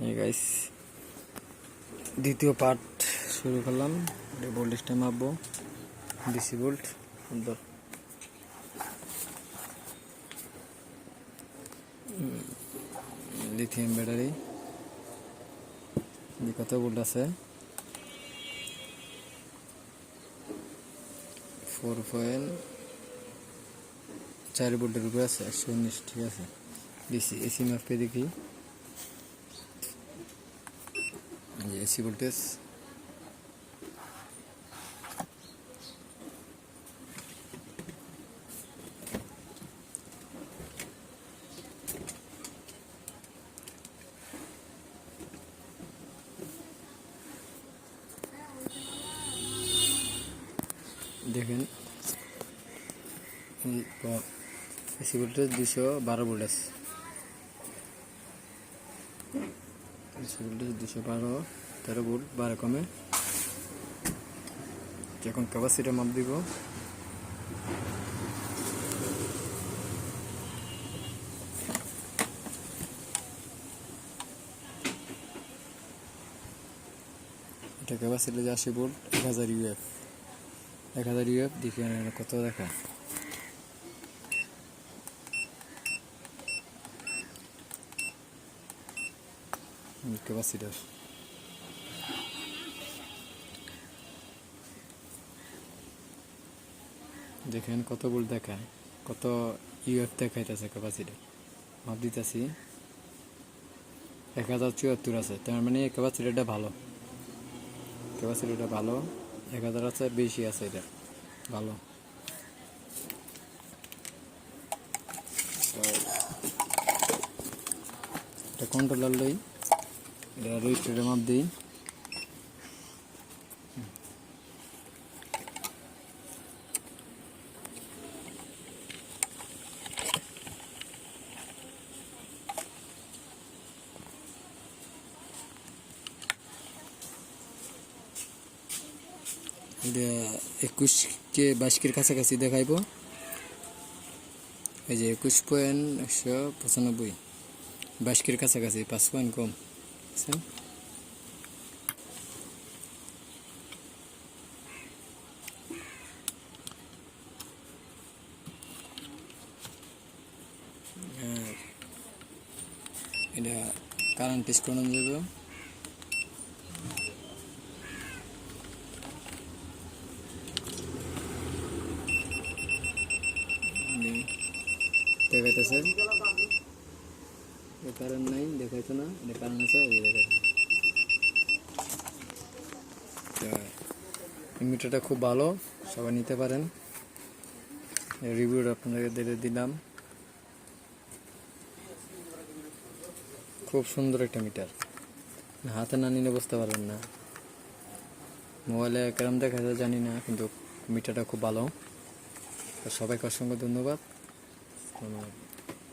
এই গাইস দ্বিতীয় পার্ট শুরু করলাম। ভোল্টেজটা মাপবো, ডিসি ভোল্ট সুন্দর। লিথিয়াম ব্যাটারি কত ভোল্ট আছে? 4.4 ভোল্টের উপরে আছে, 119। ঠিক আছে, ডিসি এসি মাপে দেখি। এসি ভোল্টেজ দেখেন, এসি ভোল্টেজ 212 ভোল্ট আছে। এসি ভোল্টেজ 213 ভোল্ট, 12 কমে। এখন ক্যাপাসিটি মাপ দিব। এটা ক্যাপাসিটি 80 ভোল্ট, 1000 ইউএফ। 1000 ইউএফ দেখি কত দেখায়। ক্যাপাসিটার দেখেন কত ভোল্ট দেখায়, কত ইউএফ দেখাইতেছে। ক্যাপাসিটি মাপ দিতেছি, 1074 আছে। তার মানে ক্যাপাসিটিটা ভালো, ক্যাপাসিটিটা ভালো। 1000 আছে, বেশি আছে, এটা ভালো। এটা কন্ট্রোলার লই, এটা রেজিস্টারের মাপ দিই। এটা 21 কে 22 কাছাকাছি দেখাইব। এই যে 21.195, 22 কাছাকাছি, 5 পয়েন্ট কম। এটা কারেন্ট টেস্ট করানো যাবে। দেখাইতেছে কারেন্ট নাই, দেখাইতো না। এটা কারেন্ট আছে, ওই দেখাইছে। মিটারটা খুব ভালো, সবাই নিতে পারেন। রিভিউটা আপনাদের দিলাম। খুব সুন্দর একটা মিটার, হাতে না নিলে বুঝতে পারবেন না। মোবাইলে কেরম দেখা যায় জানি না, কিন্তু মিটারটা খুব ভালো। সবাইকে অসংখ্য ধন্যবাদ।